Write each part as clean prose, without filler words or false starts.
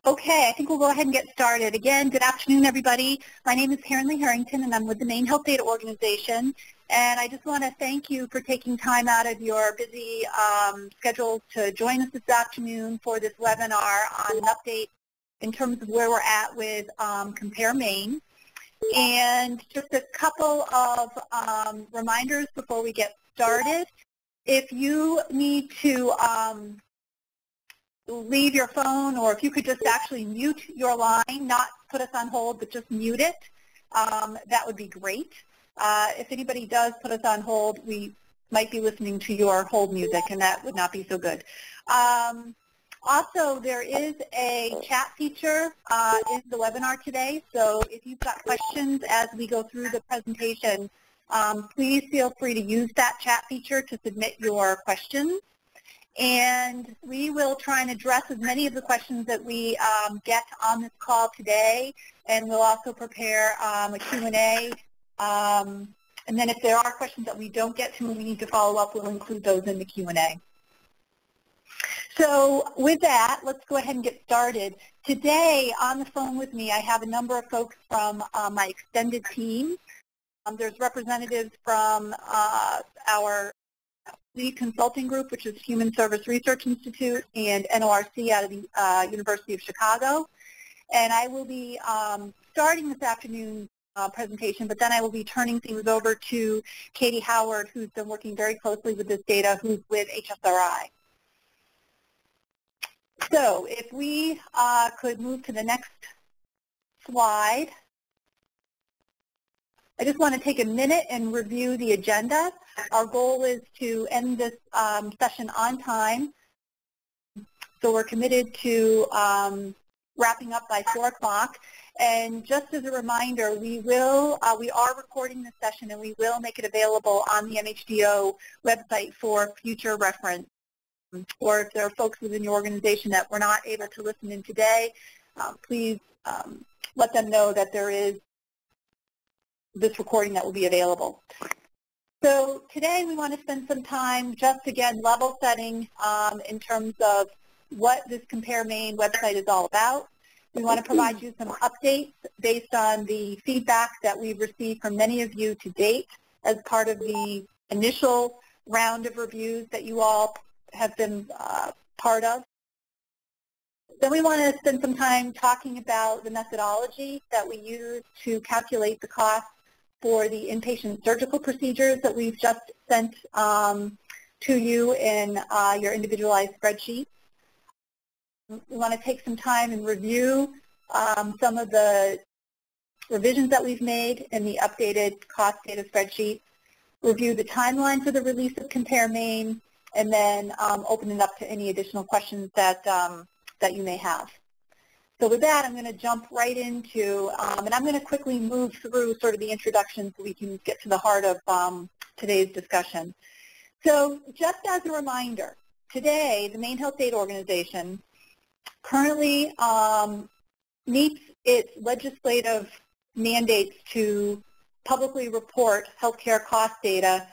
Okay, I think we'll go ahead and get started. Again, good afternoon, everybody. My name is Karen Lee Harrington, and I'm with the Maine Health Data Organization. And I just want to thank you for taking time out of your busy schedules to join us this afternoon for this webinar on an update in terms of where we're at with CompareMaine. And just a couple of reminders before we get started. If you need to leave your phone, or if you could just actually mute your line, not put us on hold, but just mute it, that would be great. If anybody does put us on hold, we might be listening to your hold music, and that would not be so good. Also, there is a chat feature in the webinar today, so if you've got questions as we go through the presentation, please feel free to use that chat feature to submit your questions. And we will try and address as many of the questions that we get on this call today, and we'll also prepare a Q&A. And then if there are questions that we don't get to and we need to follow up, we'll include those in the Q&A. So with that, let's go ahead and get started. Today on the phone with me, I have a number of folks from my extended team. There's representatives from our lead consulting group, which is Human Service Research Institute, and NORC out of the University of Chicago. And I will be starting this afternoon's presentation, but then I will be turning things over to Katie Howard, who's been working very closely with this data, who's with HSRI. So if we could move to the next slide. I just want to take a minute and review the agenda. Our goal is to end this session on time, so we're committed to wrapping up by 4 o'clock. And just as a reminder, we are recording this session, and we will make it available on the MHDO website for future reference. Or if there are folks within your organization that were not able to listen in today, please let them know that there is this recording that will be available. So today we want to spend some time just, again, level setting in terms of what this CompareMaine website is all about. We want to provide you some updates based on the feedback that we've received from many of you to date as part of the initial round of reviews that you all have been part of. Then we want to spend some time talking about the methodology that we use to calculate the cost for the inpatient surgical procedures that we've just sent to you in your individualized spreadsheet. We want to take some time and review some of the revisions that we've made in the updated cost data spreadsheet, review the timeline for the release of CompareMaine, and then open it up to any additional questions that you may have. So with that, I'm going to jump right into, and I'm going to quickly move through sort of the introduction so we can get to the heart of today's discussion. So just as a reminder, today the Maine Health Data Organization currently meets its legislative mandates to publicly report healthcare cost data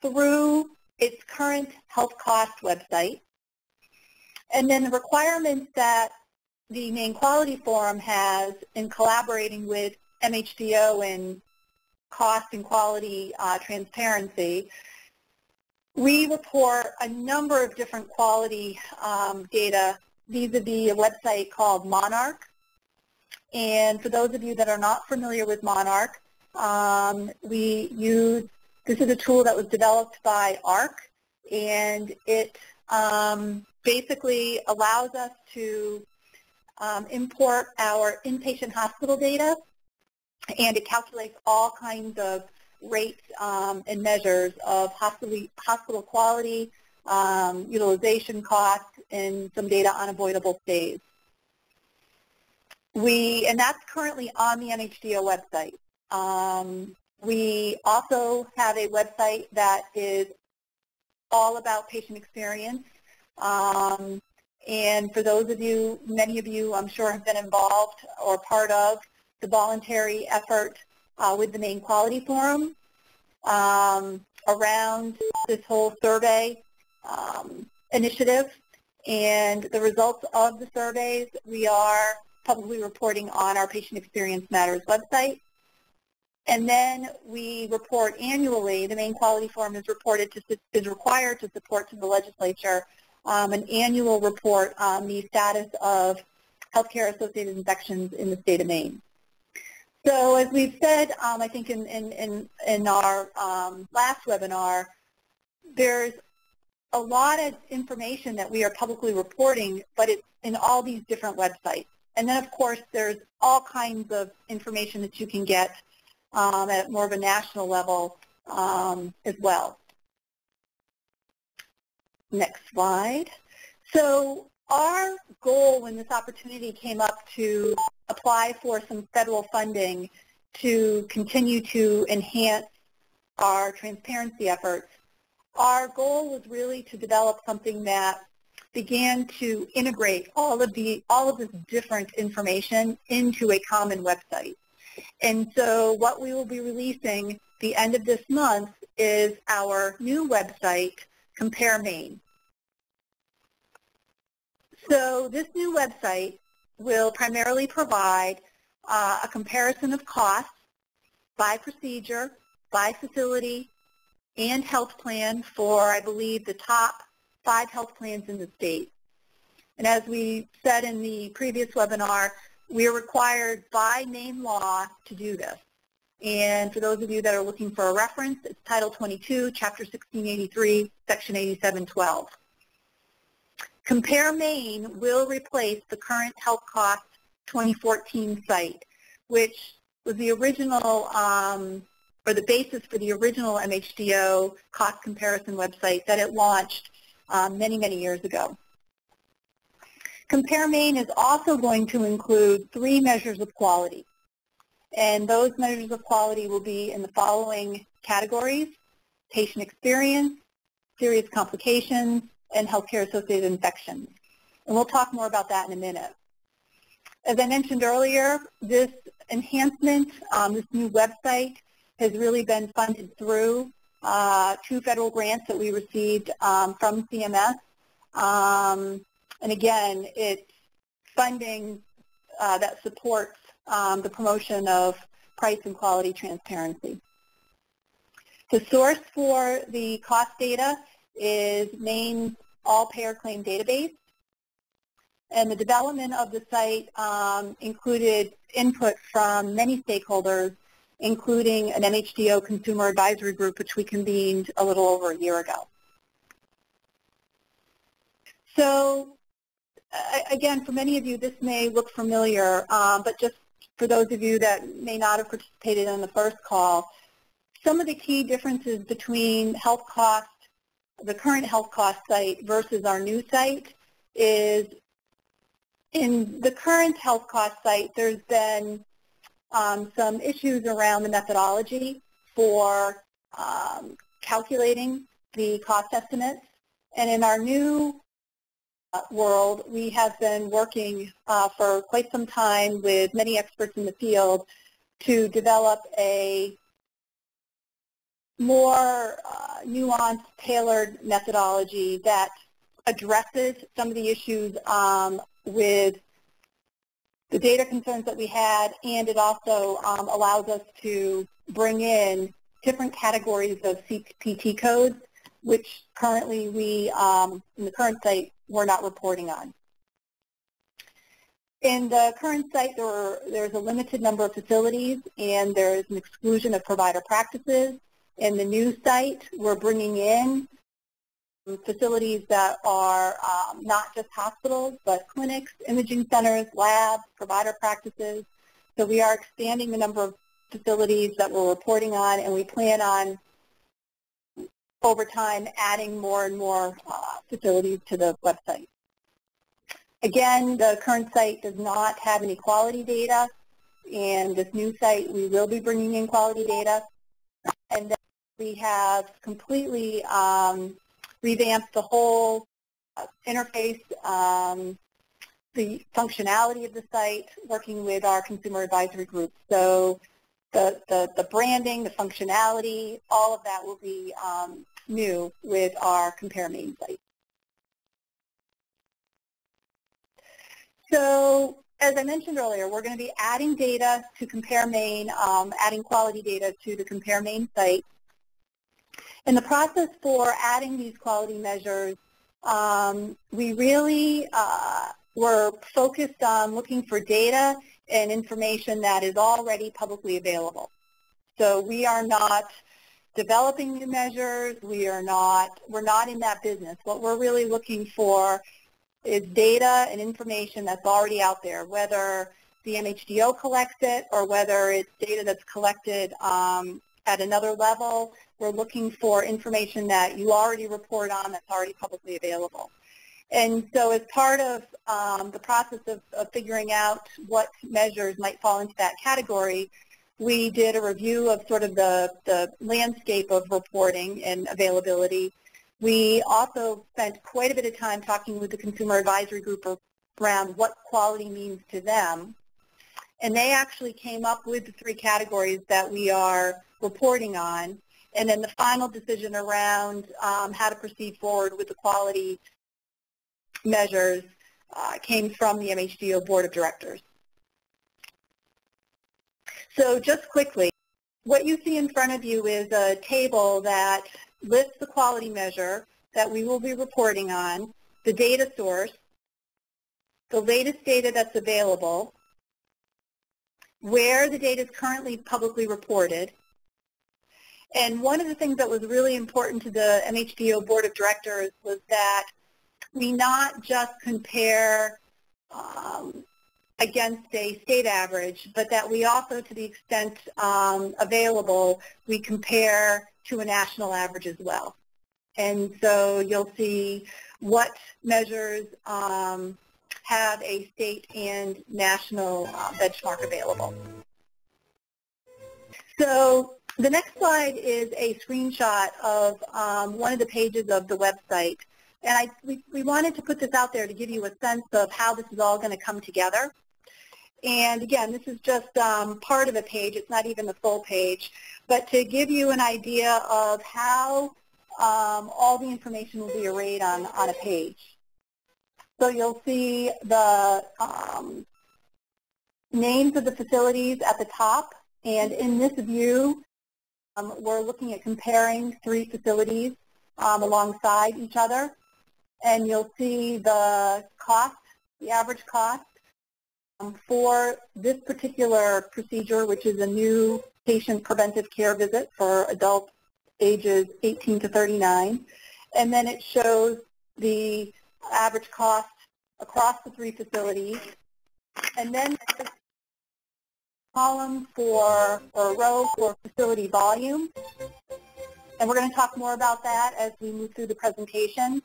through its current health cost website. And then the requirements that the Maine Quality Forum has in collaborating with MHDO in cost and quality transparency. We report a number of different quality data vis-a-vis a website called Monarch. And for those of you that are not familiar with Monarch, this is a tool that was developed by ARC, and it basically allows us to import our inpatient hospital data, and it calculates all kinds of rates and measures of hospital quality, utilization costs, and some data on avoidable stays. And that's currently on the MHDO website. We also have a website that is all about patient experience. And for those of you, many of you, I'm sure, have been involved or part of the voluntary effort with the Maine Quality Forum around this whole survey initiative. and the results of the surveys we are publicly reporting on our Patient Experience Matters website. And then we report annually. The Maine Quality Forum is required to support to the legislature an annual report on the status of healthcare-associated infections in the state of Maine. So as we've said, I think in our last webinar, there's a lot of information that we are publicly reporting, but it's in all these different websites. And then, of course, there's all kinds of information that you can get at more of a national level as well. Next slide. So our goal when this opportunity came up to apply for some federal funding to continue to enhance our transparency efforts, our goal was really to develop something that began to integrate all of this different information into a common website. And so what we will be releasing the end of this month is our new website, CompareMaine. So this new website will primarily provide a comparison of costs by procedure, by facility, and health plan for, I believe, the top 5 health plans in the state. And as we said in the previous webinar, we are required by Maine law to do this. And for those of you that are looking for a reference, it's Title 22, Chapter 1683, Section 8712. CompareMaine will replace the current Health Cost 2014 site, which was the original, or the basis for the original MHDO cost comparison website that it launched many, many years ago. CompareMaine is also going to include 3 measures of quality. And those measures of quality will be in the following categories: patient experience, serious complications, and healthcare-associated infections. And we'll talk more about that in a minute. As I mentioned earlier, this enhancement, this new website, has really been funded through 2 federal grants that we received from CMS. And again, it's funding that supports the promotion of price and quality transparency. The source for the cost data is Maine's all-payer claim database. And the development of the site included input from many stakeholders, including an MHDO consumer advisory group, which we convened a little over a year ago. So again, for many of you, this may look familiar, but just for those of you that may not have participated in the first call, some of the key differences between health cost, the current health cost site versus our new site is in the current health cost site, there's been some issues around the methodology for calculating the cost estimates. And in our new world, we have been working for quite some time with many experts in the field to develop a more nuanced, tailored methodology that addresses some of the issues with the data concerns that we had, and it also allows us to bring in different categories of CPT codes, which currently we, in the current site, we're not reporting on. In the current site, there's a limited number of facilities, and there's an exclusion of provider practices. In the new site, we're bringing in facilities that are not just hospitals, but clinics, imaging centers, labs, provider practices. So we are expanding the number of facilities that we're reporting on, and we plan on, over time, adding more and more facilities to the website. Again, the current site does not have any quality data, and this new site, we will be bringing in quality data. And then we have completely revamped the whole interface, the functionality of the site, working with our consumer advisory group. So the branding, the functionality, all of that will be new with our CompareMaine site. So as I mentioned earlier, we're going to be adding data to CompareMaine, adding quality data to the CompareMaine site. In the process for adding these quality measures, we really were focused on looking for data and information that is already publicly available. So we are not developing new measures. We're not in that business. What we're really looking for is data and information that's already out there, whether the MHDO collects it or whether it's data that's collected at another level. We're looking for information that you already report on that's already publicly available. And so as part of the process of figuring out what measures might fall into that category, we did a review of sort of the landscape of reporting and availability. We also spent quite a bit of time talking with the consumer advisory group around what quality means to them. And they actually came up with the 3 categories that we are reporting on. And then the final decision around how to proceed forward with the quality measures came from the MHDO Board of Directors. So just quickly, what you see in front of you is a table that lists the quality measure that we will be reporting on, the data source, the latest data that's available, where the data is currently publicly reported. And one of the things that was really important to the MHDO Board of Directors was that we not just compare against a state average, but that we also, to the extent available, we compare to a national average as well. And so you'll see what measures have a state and national benchmark available. So the next slide is a screenshot of one of the pages of the website. And we wanted to put this out there to give you a sense of how this is all going to come together. And again, this is just part of a page. It's not even the full page. But to give you an idea of how all the information will be arrayed on a page. So you'll see the names of the facilities at the top. And in this view, we're looking at comparing 3 facilities alongside each other. And you'll see the cost, the average cost for this particular procedure, which is a new patient preventive care visit for adults ages 18 to 39. And then it shows the average cost across the 3 facilities. And then there's a column for, or a row for facility volume. And we're going to talk more about that as we move through the presentation.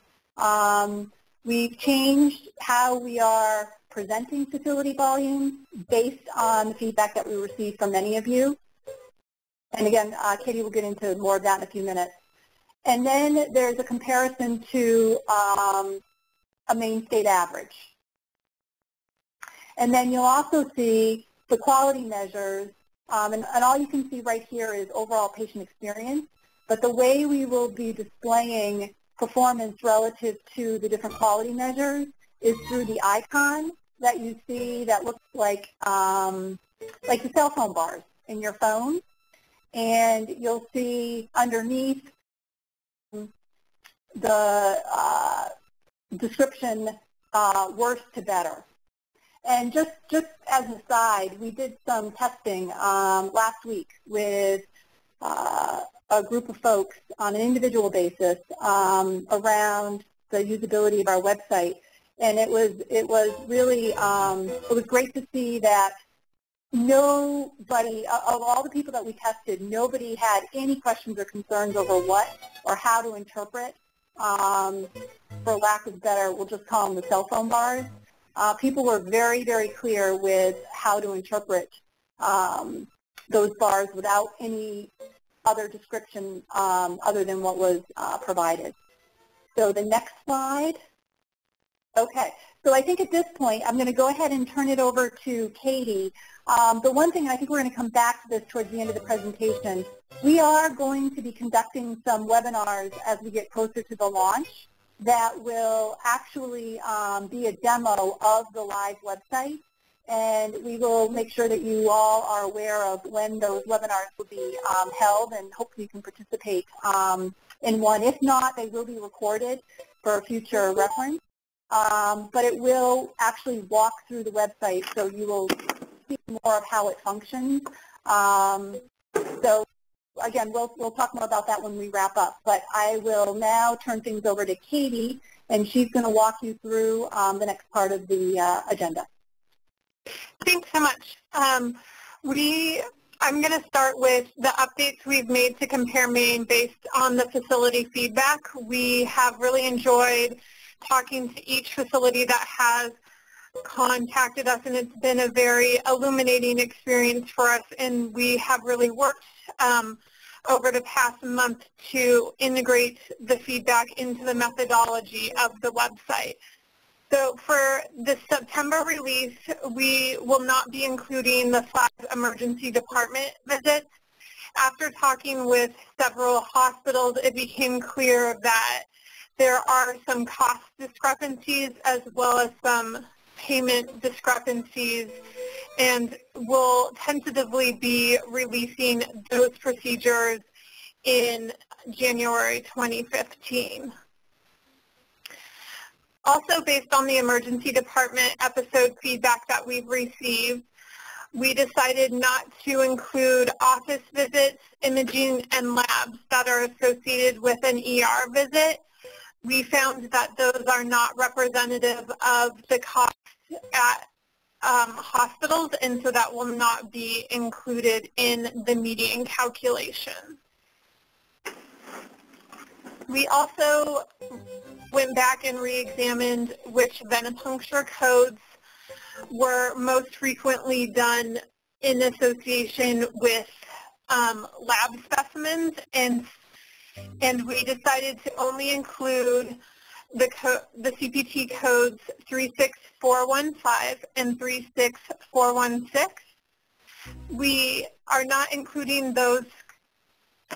We've changed how we are presenting facility volume based on the feedback that we received from many of you. And again, Katie will get into more of that in a few minutes. And then there's a comparison to a Maine state average. And then you'll also see the quality measures, and all you can see right here is overall patient experience. But the way we will be displaying performance relative to the different quality measures is through the icon that you see that looks like the cell phone bars in your phone. And you'll see underneath the description, worse to better. And just as an aside, we did some testing last week with a group of folks on an individual basis around the usability of our website, and it was really it was great to see that nobody, of all the people that we tested, nobody had any questions or concerns over what or how to interpret, for lack of better, we'll just call them the cell phone bars. People were very, very clear with how to interpret those bars without any other description other than what was provided. So the next slide. Okay, so I think at this point I'm going to go ahead and turn it over to Katie. The one thing, and I think we're going to come back to this towards the end of the presentation, we are going to be conducting some webinars as we get closer to the launch. that will actually be a demo of the live website, and we will make sure that you all are aware of when those webinars will be held, and hopefully you can participate in one. If not, they will be recorded for future reference, but it will actually walk through the website, so you will see more of how it functions. So again, we'll talk more about that when we wrap up, but I will now turn things over to Katie, and she's going to walk you through the next part of the agenda. Thanks so much. I'm going to start with the updates we've made to CompareMaine based on the facility feedback. We have really enjoyed talking to each facility that has contacted us, and it's been a very illuminating experience for us, and we have really worked over the past month to integrate the feedback into the methodology of the website. So for the September release, we will not be including the FLAG emergency department visits. After talking with several hospitals, it became clear that there are some cost discrepancies as well as some payment discrepancies, and we'll tentatively be releasing those procedures in January 2015. Also, based on the emergency department episode feedback that we've received, we decided not to include office visits, imaging, and labs that are associated with an ER visit. We found that those are not representative of the costs at hospitals, and so that will not be included in the median calculation. We also went back and re-examined which venipuncture codes were most frequently done in association with lab specimens, and we decided to only include the CPT codes 36415 and 36416. We are not including those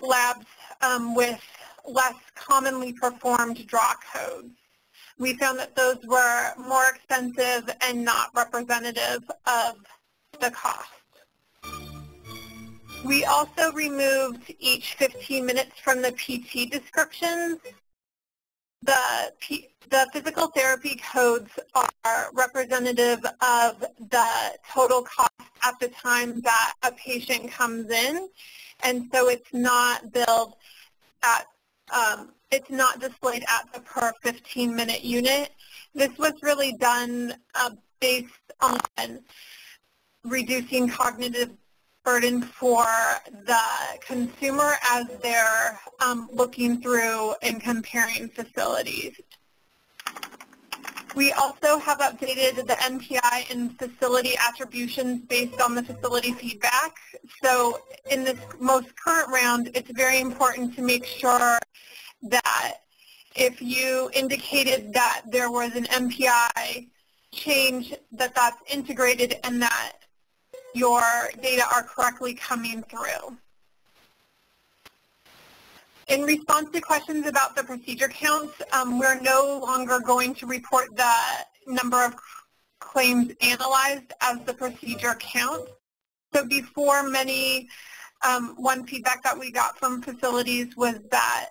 labs with less commonly performed draw codes. We found that those were more expensive and not representative of the cost. We also removed each 15 minutes from the PT descriptions. The physical therapy codes are representative of the total cost at the time that a patient comes in, and so it's not billed at it's not displayed at the per 15-minute unit. This was really done based on reducing cognitive burden for the consumer as they're looking through and comparing facilities. We also have updated the NPI and facility attributions based on the facility feedback. So in this most current round, it's very important to make sure that if you indicated that there was an NPI change, that that's integrated and that your data are correctly coming through. In response to questions about the procedure counts, we're no longer going to report the number of claims analyzed as the procedure count. So before one feedback that we got from facilities was that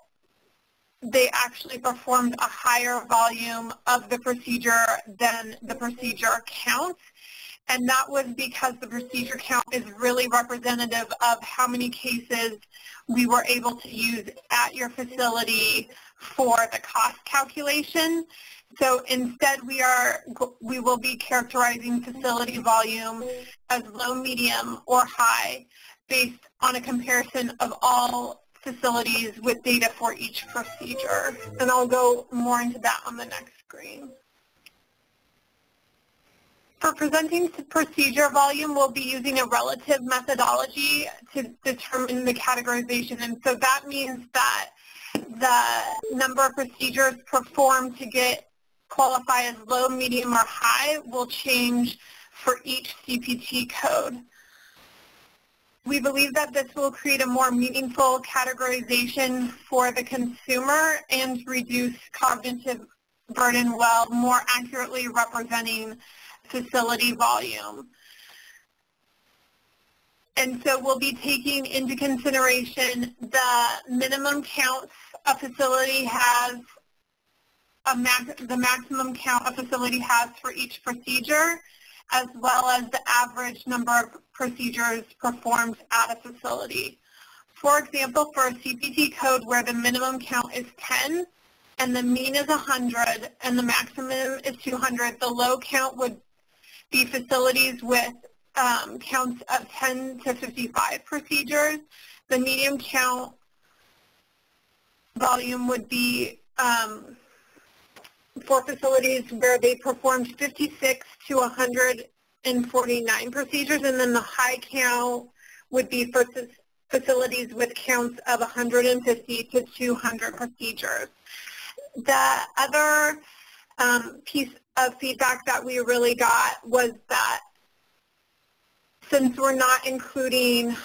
they actually performed a higher volume of the procedure than the procedure count. And that was because the procedure count is really representative of how many cases we were able to use at your facility for the cost calculation. So instead we will be characterizing facility volume as low, medium, or high based on a comparison of all facilities with data for each procedure. And I'll go more into that on the next screen. For presenting procedure volume, we'll be using a relative methodology to determine the categorization. And so that means that the number of procedures performed to qualify as low, medium, or high will change for each CPT code. We believe that this will create a more meaningful categorization for the consumer and reduce cognitive burden while more accurately representing facility volume. And so we'll be taking into consideration the minimum counts a facility has, the maximum count a facility has for each procedure, as well as the average number of procedures performed at a facility. For example, for a CPT code where the minimum count is 10 and the mean is 100 and the maximum is 200, the low count would be facilities with counts of 10 to 55 procedures. The medium count volume would be for facilities where they performed 56 to 149 procedures, and then the high count would be for facilities with counts of 150 to 200 procedures. The other piece of feedback that we really got was that since we're not including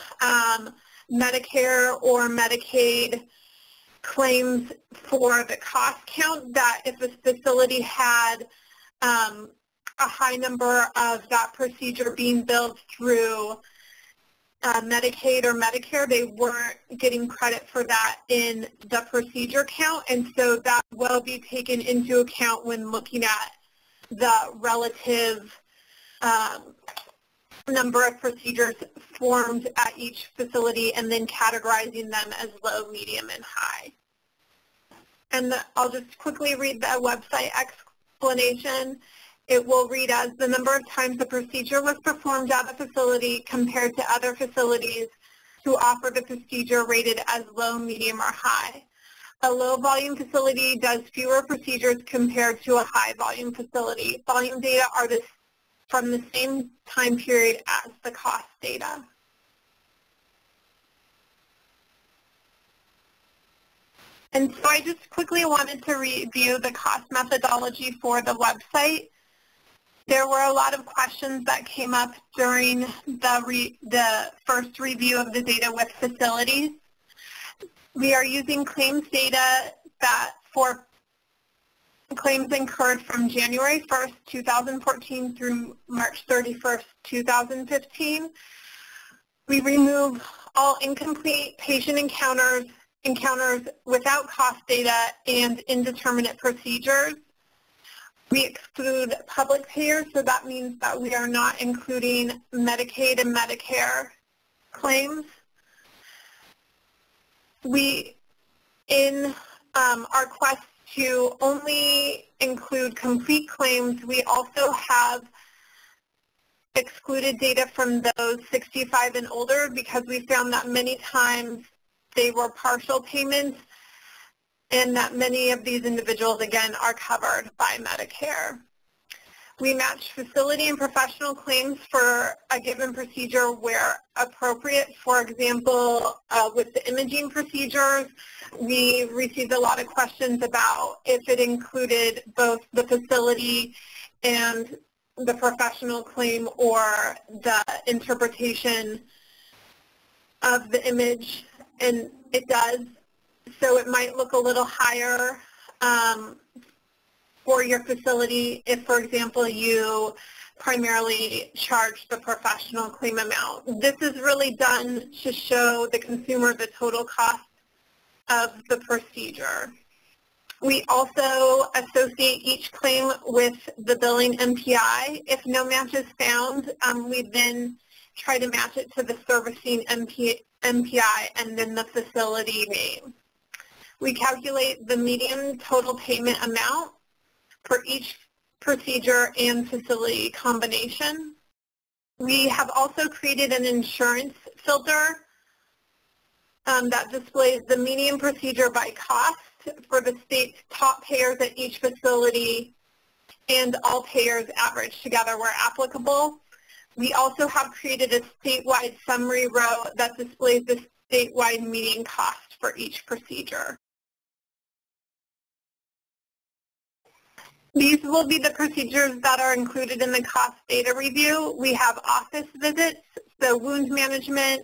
Medicare or Medicaid claims for the cost count, that if a facility had a high number of that procedure being billed through Medicaid or Medicare, they weren't getting credit for that in the procedure count, and so that will be taken into account when looking at the relative number of procedures formed at each facility and then categorizing them as low, medium, and high. And I'll just quickly read the website explanation. It will read as the number of times the procedure was performed at a facility compared to other facilities who offer the procedure rated as low, medium, or high. A low volume facility does fewer procedures compared to a high volume facility. Volume data are from the same time period as the cost data. And so I just quickly wanted to review the cost methodology for the website. There were a lot of questions that came up during the first review of the data with facilities. We are using claims data that for claims incurred from January 1st, 2014 through March 31st, 2015. We remove all incomplete patient encounters without cost data and indeterminate procedures. We exclude public payers, so that means that we are not including Medicaid and Medicare claims. In our quest to only include complete claims, we also have excluded data from those 65 and older because we found that many times they were partial payments and that many of these individuals, again, are covered by Medicare. We match facility and professional claims for a given procedure where appropriate. For example, with the imaging procedures, we received a lot of questions about if it included both the facility and the professional claim or the interpretation of the image, and it does. So it might look a little higher for your facility if, for example, you primarily charge the professional claim amount. This is really done to show the consumer the total cost of the procedure. We also associate each claim with the billing MPI. If no match is found, we then try to match it to the servicing MPI and then the facility name. We calculate the median total payment amount for each procedure and facility combination. We have also created an insurance filter that displays the median procedure by cost for the state's top payers at each facility and all payers averaged together where applicable. We also have created a statewide summary row that displays the statewide median cost for each procedure. These will be the procedures that are included in the cost data review. We have office visits, so wound management,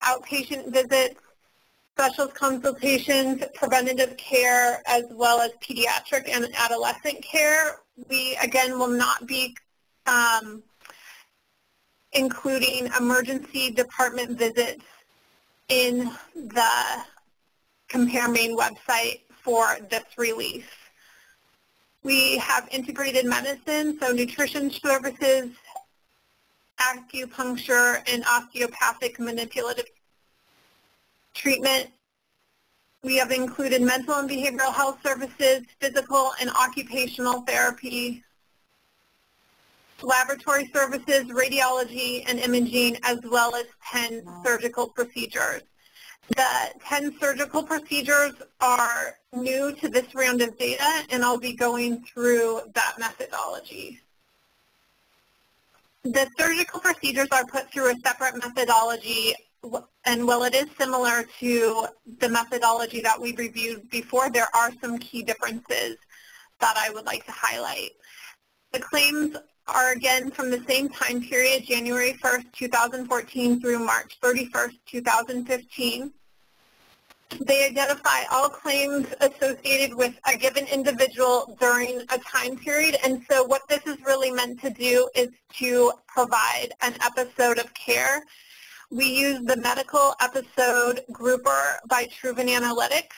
outpatient visits, specialist consultations, preventative care, as well as pediatric and adolescent care. We, again, will not be including emergency department visits in the CompareMaine website for this release. We have integrated medicine, so nutrition services, acupuncture, and osteopathic manipulative treatment. We have included mental and behavioral health services, physical and occupational therapy, laboratory services, radiology, and imaging, as well as 10 surgical procedures. The 10 surgical procedures are new to this round of data, and I'll be going through that methodology. The surgical procedures are put through a separate methodology, and while it is similar to the methodology that we reviewed before, there are some key differences that I would like to highlight. The claims are again from the same time period, January 1st, 2014 through March 31st, 2015. They identify all claims associated with a given individual during a time period, and so what this is really meant to do is to provide an episode of care. We use the medical episode grouper by Truven Analytics,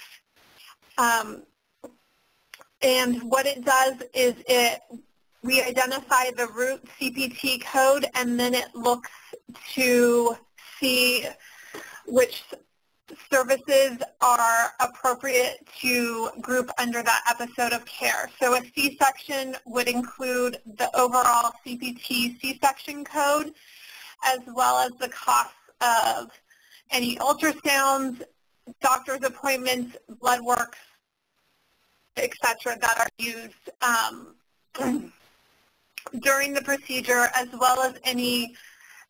and what it does is we identify the root CPT code, and then it looks to see which services are appropriate to group under that episode of care. So a C-section would include the overall CPT C-section code, as well as the costs of any ultrasounds, doctor's appointments, blood work, etc. that are used during the procedure, as well as any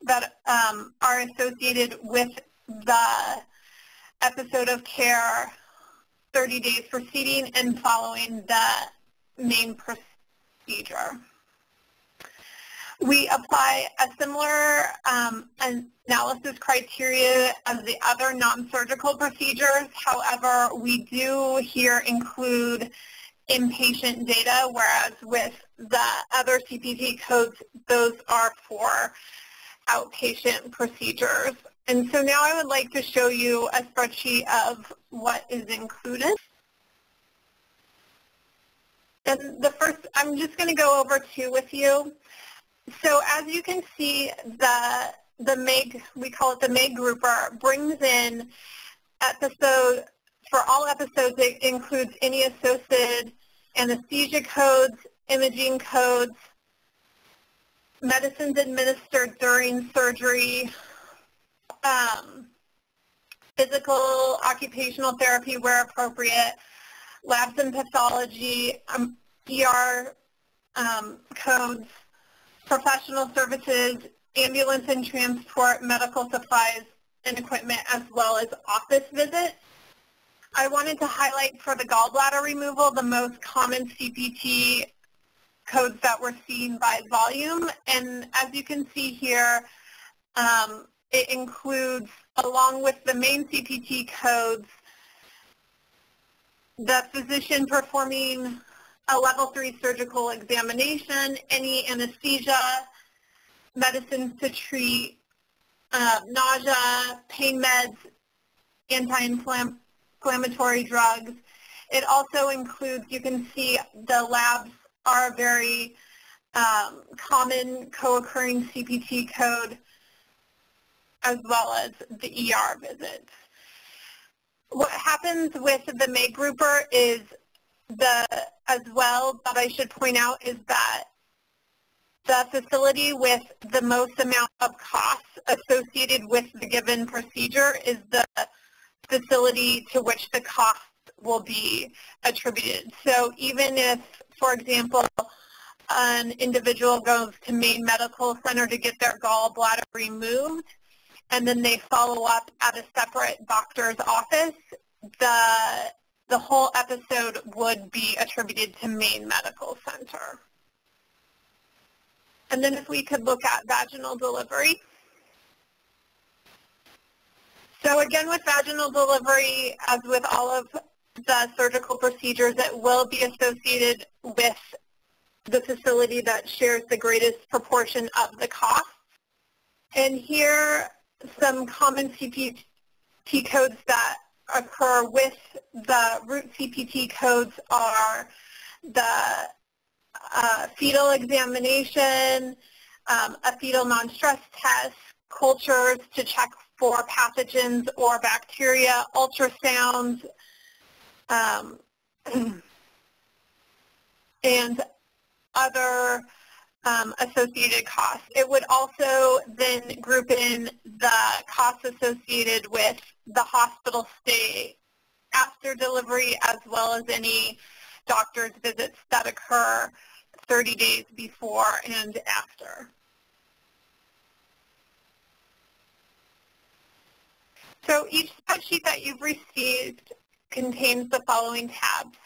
that are associated with the episode of care 30 days preceding and following the main procedure. We apply a similar analysis criteria as the other non-surgical procedures. However, we do here include inpatient data, whereas with the other CPT codes, those are for outpatient procedures. And so now I would like to show you a spreadsheet of what is included. And the first, I'm just going to go over two with you. So as you can see, the MAG, we call it the MAG grouper, brings in episode, for all episodes, it includes any associated anesthesia codes, imaging codes, medicines administered during surgery, physical, occupational therapy where appropriate, labs and pathology, ER codes, professional services, ambulance and transport, medical supplies and equipment, as well as office visits. I wanted to highlight for the gallbladder removal the most common CPT codes that we're seen by volume, and as you can see here, it includes, along with the main CPT codes, the physician performing a level 3 surgical examination, any anesthesia, medicines to treat nausea, pain meds, anti-inflammatory drugs. It also includes, you can see the labs are a very common co-occurring CPT code, as well as the ER visits. What happens with the MAG grouper is as well that I should point out is that the facility with the most amount of costs associated with the given procedure is the facility to which the cost will be attributed. So even if, for example, an individual goes to Maine Medical Center to get their gallbladder removed, and then they follow up at a separate doctor's office, the whole episode would be attributed to Maine Medical Center. And then if we could look at vaginal delivery. So again, with vaginal delivery, as with all of the surgical procedures, it will be associated with the facility that shares the greatest proportion of the cost. And here, some common CPT codes that occur with the root CPT codes are the fetal examination, a fetal non-stress test, cultures to check for pathogens or bacteria, ultrasounds, and other associated costs. It would also then group in the costs associated with the hospital stay after delivery, as well as any doctor's visits that occur 30 days before and after. So each spreadsheet that you've received contains the following tabs.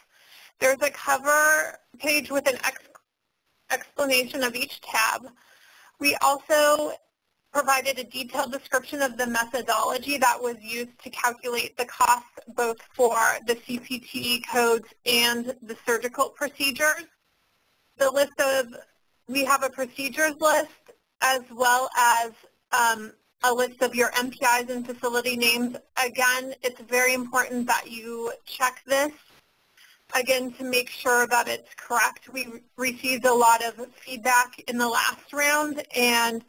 There's a cover page with an explanation of each tab. We also provided a detailed description of the methodology that was used to calculate the costs both for the CPT codes and the surgical procedures. The list of, we have a procedures list as well as a list of your MPIs and facility names. Again, it's very important that you check this, again, to make sure that it's correct. We received a lot of feedback in the last round, and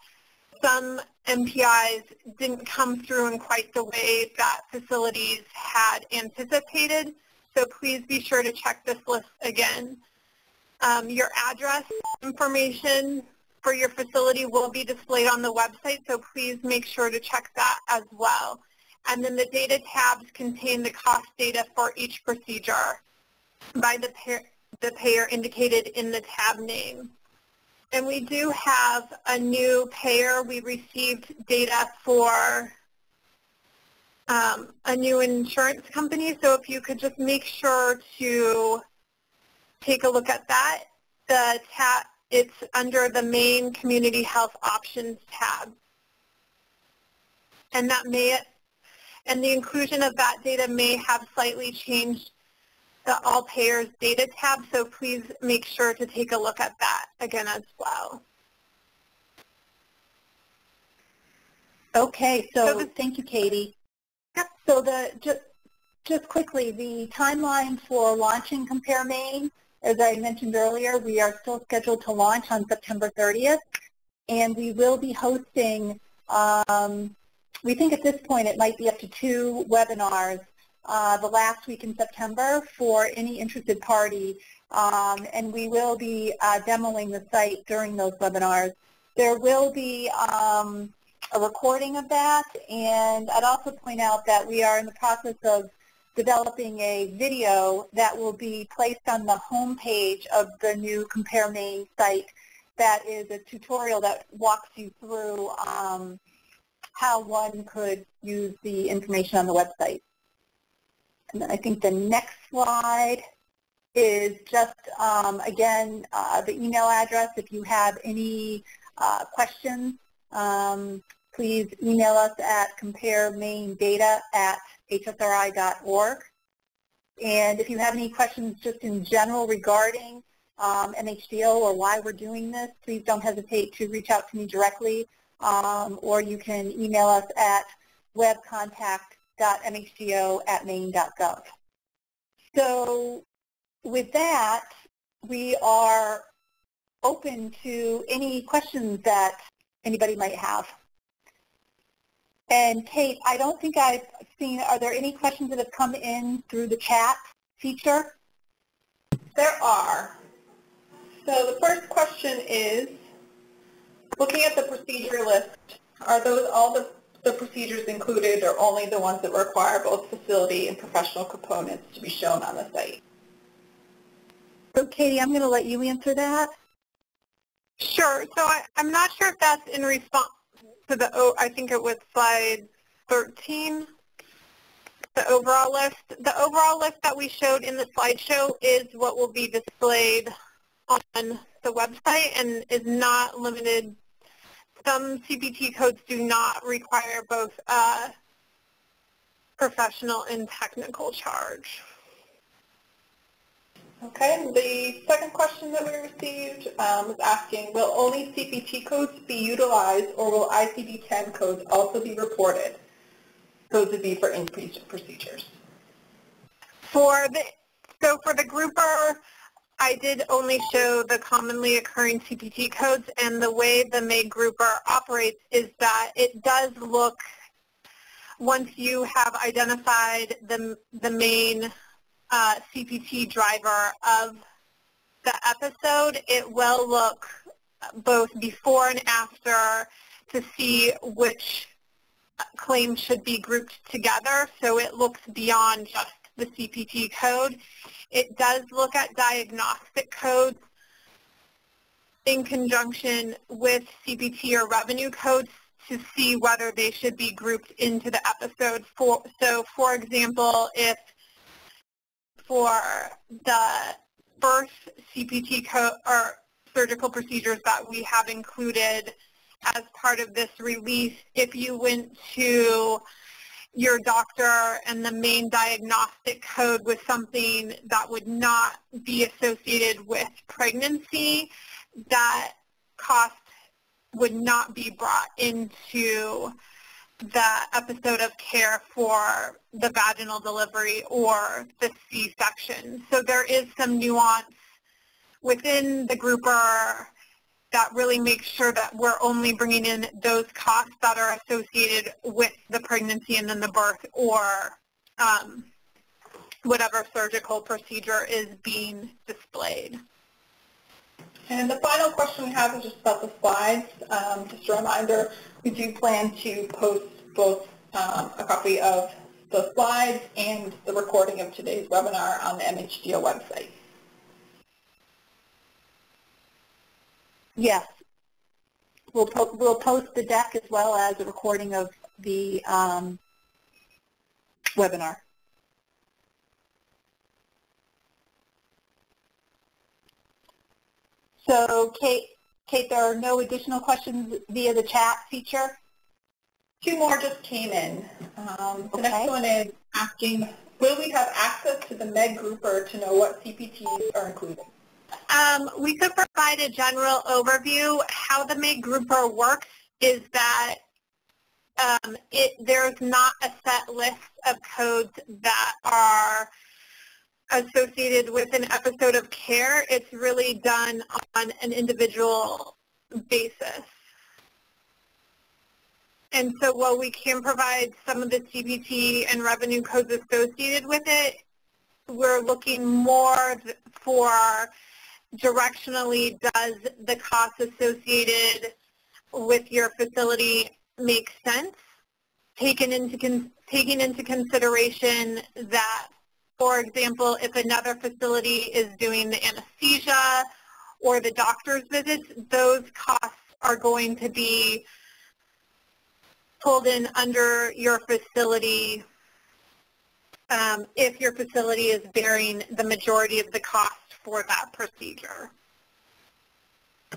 some MPIs didn't come through in quite the way that facilities had anticipated, so please be sure to check this list again. Your address information for your facility will be displayed on the website, so please make sure to check that as well. And then the data tabs contain the cost data for each procedure by the payer indicated in the tab name. And we do have a new payer. We received data for a new insurance company, so if you could just make sure to take a look at that. The tab, it's under the Maine Community Health Options tab. And the inclusion of that data may have slightly changed the All Payers data tab, so please make sure to take a look at that again as well. Okay, so thank you, Katie. Yep. So just quickly, the timeline for launching CompareMaine, as I mentioned earlier, we are still scheduled to launch on September 30th, and we will be hosting, we think at this point it might be up to 2 webinars the last week in September for any interested party, and we will be demoing the site during those webinars. There will be a recording of that, and I'd also point out that we are in the process of developing a video that will be placed on the home page of the new CompareMaine site that is a tutorial that walks you through how one could use the information on the website. And then I think the next slide is just, again, the email address. If you have any questions, please email us at CompareMaineData@hsri.org. And if you have any questions just in general regarding MHDO or why we're doing this, please don't hesitate to reach out to me directly, or you can email us at webcontact.mhdo@maine.gov. So with that, we are open to any questions that anybody might have. And Kate, I don't think I've seen, are there any questions that have come in through the chat feature? There are. So the first question is, looking at the procedure list, are those all the procedures included, or only the ones that require both facility and professional components to be shown on the site? So Katie, I'm going to let you answer that. Sure. So I'm not sure if that's in response to the, I think it was slide 13, the overall list. The overall list that we showed in the slideshow is what will be displayed on the website and is not limited. Some CPT codes do not require both professional and technical charge. Okay, the second question that we received was asking, will only CPT codes be utilized or will ICD-10 codes also be reported? Codes would be for inpatient procedures. For the grouper, I did only show the commonly occurring CPT codes, and the way the MAID grouper operates is that it does look, once you have identified the main CPT driver of the episode, it will look both before and after to see which claims should be grouped together, so it looks beyond just the CPT code. It does look at diagnostic codes in conjunction with CPT or revenue codes to see whether they should be grouped into the episode. So for example, if for the first CPT code or surgical procedures that we have included as part of this release, if you went to your doctor and the main diagnostic code was something that would not be associated with pregnancy, that cost would not be brought into the episode of care for the vaginal delivery or the C-section. So there is some nuance within the grouper that really makes sure that we're only bringing in those costs that are associated with the pregnancy and then the birth or whatever surgical procedure is being displayed. And the final question we have is just about the slides. Just a reminder, we do plan to post both a copy of the slides and the recording of today's webinar on the MHDO website. Yes. We'll post the deck as well as a recording of the webinar. So, Kate, there are no additional questions via the chat feature? Two more just came in. The Okay. next one is asking, will we have access to the MEG grouper to know what CPTs are included? We could provide a general overview. How the MAID grouper works is that there's not a set list of codes that are associated with an episode of care. It's really done on an individual basis. And so while we can provide some of the CPT and revenue codes associated with it, we're looking more for directionally, does the cost associated with your facility make sense? Taking into consideration that, for example, if another facility is doing the anesthesia or the doctor's visits, those costs are going to be pulled in under your facility if your facility is bearing the majority of the cost for that procedure.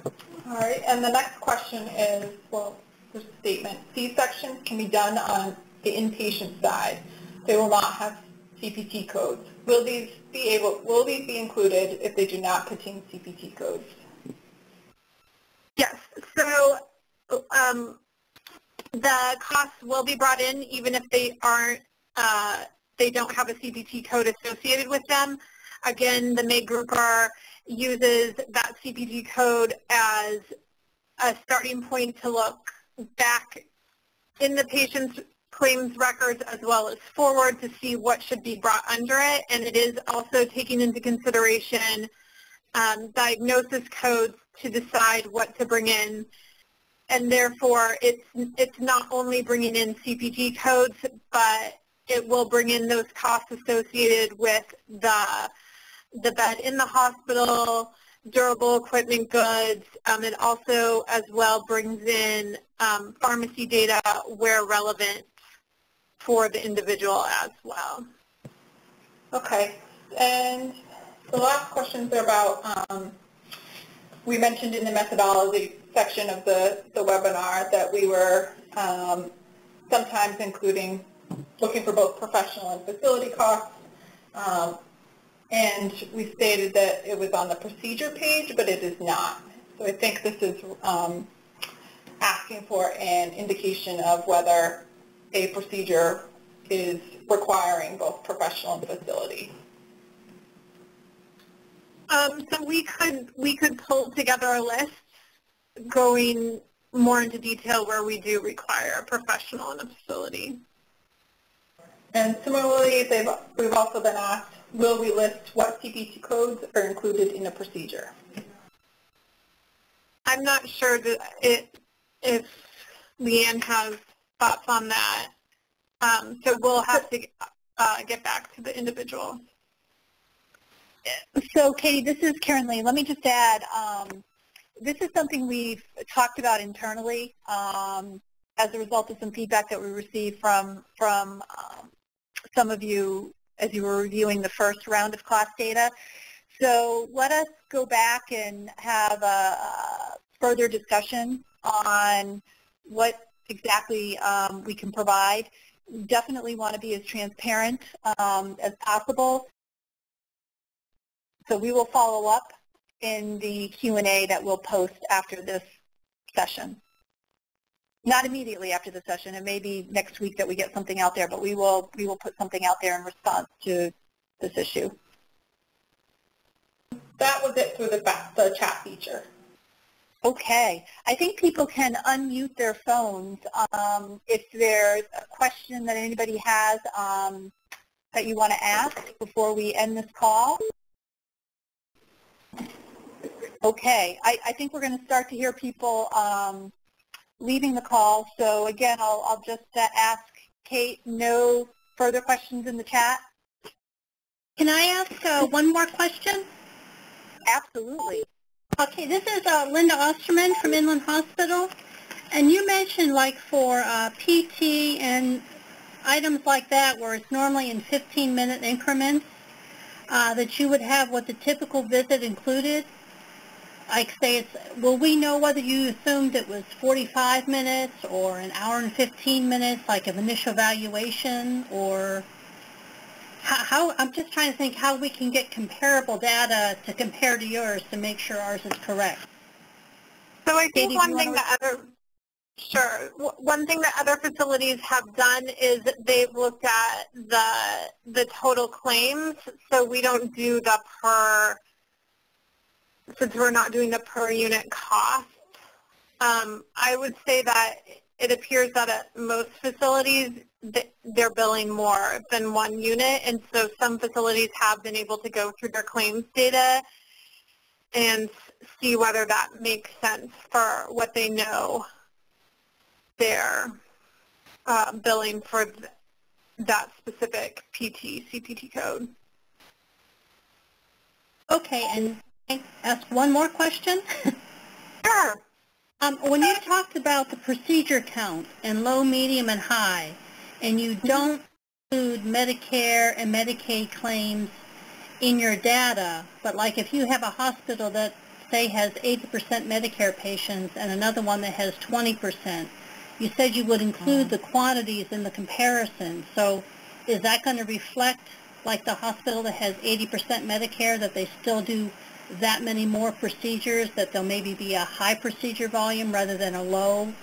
All right, and the next question is, well, there's a statement. C-sections can be done on the inpatient side. They will not have CPT codes. Will these be included if they do not contain CPT codes? Yes. So the costs will be brought in even if they aren't. They don't have a CPT code associated with them. Again, the MAID grouper uses that CPT code as a starting point to look back in the patient's claims records as well as forward to see what should be brought under it. And it is also taking into consideration diagnosis codes to decide what to bring in. And therefore, it's not only bringing in CPT codes, but it will bring in those costs associated with the bed in the hospital, durable equipment goods. It also as well brings in pharmacy data where relevant for the individual as well. Okay, and the last questions are about, we mentioned in the methodology section of the webinar that we were sometimes including looking for both professional and facility costs. And we stated that it was on the procedure page, but it is not. So I think this is asking for an indication of whether a procedure is requiring both professional and facility. So we could pull together a list going more into detail where we do require a professional in a facility. And similarly, we've also been asked, will we list what CPT codes are included in a procedure? I'm not sure that if Leanne has thoughts on that. So we'll have to get back to the individual. So, Katie, this is Karen Lee. Let me just add, this is something we've talked about internally as a result of some feedback that we received from some of you as you were reviewing the first round of class data. So let us go back and have a further discussion on what exactly we can provide. Definitely want to be as transparent as possible. So we will follow up in the Q&A that we'll post after this session. Not immediately after the session. It may be next week that we get something out there, but we will put something out there in response to this issue. That was it through the chat feature. Okay. I think people can unmute their phones. If there's a question that anybody has that you want to ask before we end this call. Okay. I think we're going to start to hear people leaving the call. So again, I'll just ask Kate, no further questions in the chat? Can I ask one more question? Absolutely. Okay, this is Linda Osterman from Inland Hospital, and you mentioned like for PT and items like that where it's normally in 15-minute increments, that you would have what the typical visit included. Like say will we know whether you assumed it was 45 minutes or an hour and 15 minutes, like of initial evaluation, or how I'm just trying to think how we can get comparable data to compare to yours to make sure ours is correct. So I think Katie, one thing that other facilities have done is they've looked at the total claims, so we don't do the since we're not doing the per unit cost. I would say that it appears that at most facilities they're billing more than one unit, and so some facilities have been able to go through their claims data and see whether that makes sense for what they know they're billing for that specific CPT code. Okay, and can I ask one more question? Sure. When you talked about the procedure count and low, medium, and high, and you don't include Medicare and Medicaid claims in your data, but like if you have a hospital that, say, has 80% Medicare patients and another one that has 20%, you said you would include the quantities in the comparison. So is that going to reflect, like the hospital that has 80% Medicare, that they still do that many more procedures, that there'll maybe be a high procedure volume rather than a low?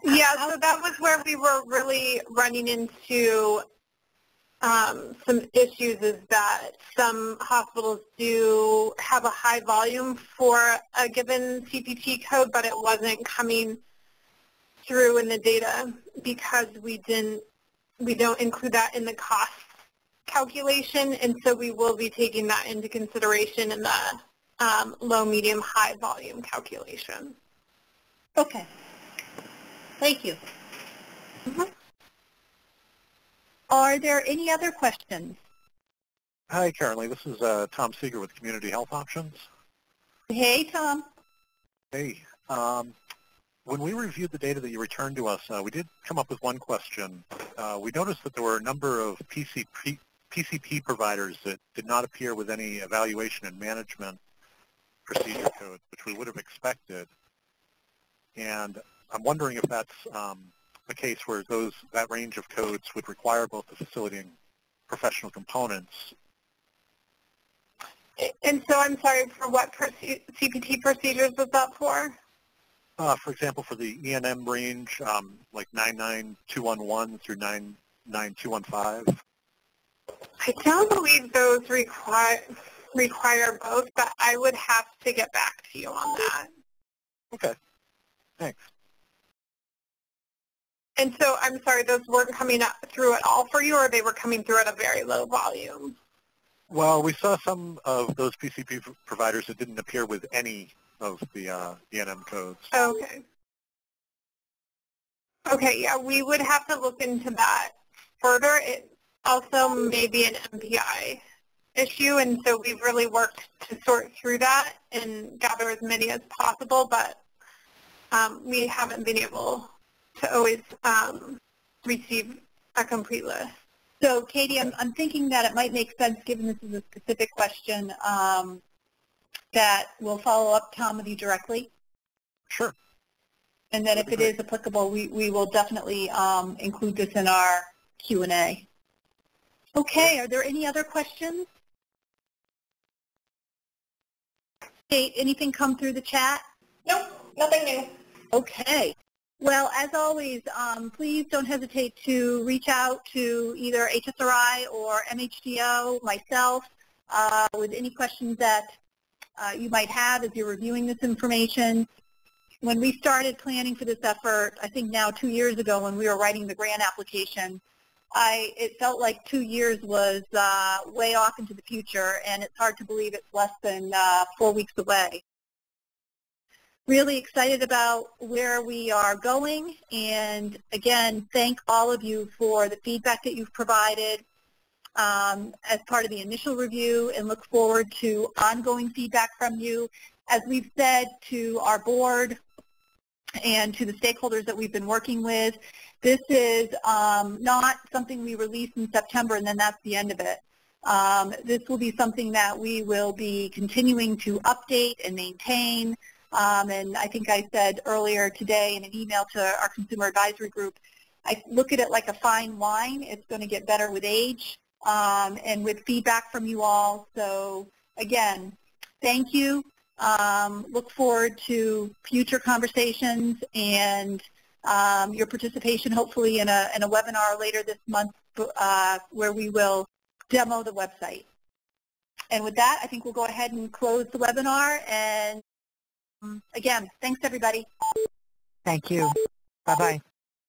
Yeah, so that was where we were really running into some issues, is that some hospitals do have a high volume for a given CPT code, but it wasn't coming through in the data because we don't include that in the cost calculation, and so we will be taking that into consideration in the low, medium, high volume calculation. Okay. Thank you. Mm-hmm. Are there any other questions? Hi, Karen Lee. This is Tom Seeger with Community Health Options. Hey, Tom. Hey. When we reviewed the data that you returned to us, we did come up with one question. We noticed that there were a number of PCP providers that did not appear with any evaluation and management procedure codes, which we would have expected. And I'm wondering if that's a case where that range of codes would require both the facility and professional components. And so I'm sorry, for what CPT procedures was that for? For example, for the E&M range, like 99211 through 99215. I don't believe those require both, but I would have to get back to you on that. Okay, thanks. And so I'm sorry, those weren't coming up through at all for you, or they were coming through at a very low volume? Well, we saw some of those PCP providers that didn't appear with any of the E&M codes. Okay. Okay, yeah, we would have to look into that further. It also may be an MPI issue, and so we've really worked to sort through that and gather as many as possible, but we haven't been able to always receive a complete list. So, Katie, I'm thinking that it might make sense, given this is a specific question, that we'll follow up, Tom, with you directly. Sure. And then if it is applicable, we will definitely include this in our Q&A. Okay, are there any other questions? Kate, anything come through the chat? Nope, nothing new. Okay. Well, as always, please don't hesitate to reach out to either HSRI or MHDO, myself, with any questions that you might have as you're reviewing this information. When we started planning for this effort, I think now 2 years ago when we were writing the grant application, it felt like 2 years was way off into the future, and it's hard to believe it's less than 4 weeks away. Really excited about where we are going, and again, thank all of you for the feedback that you've provided as part of the initial review, and look forward to ongoing feedback from you. As we've said to our board and to the stakeholders that we've been working with, this is not something we release in September and then that's the end of it. This will be something that we will be continuing to update and maintain. And I think I said earlier today in an email to our consumer advisory group, I look at it like a fine wine. It's going to get better with age and with feedback from you all. So again, thank you. Look forward to future conversations and your participation hopefully in a webinar later this month where we will demo the website. And with that, I think we'll go ahead and close the webinar. And again, thanks everybody. Thank you. Bye-bye.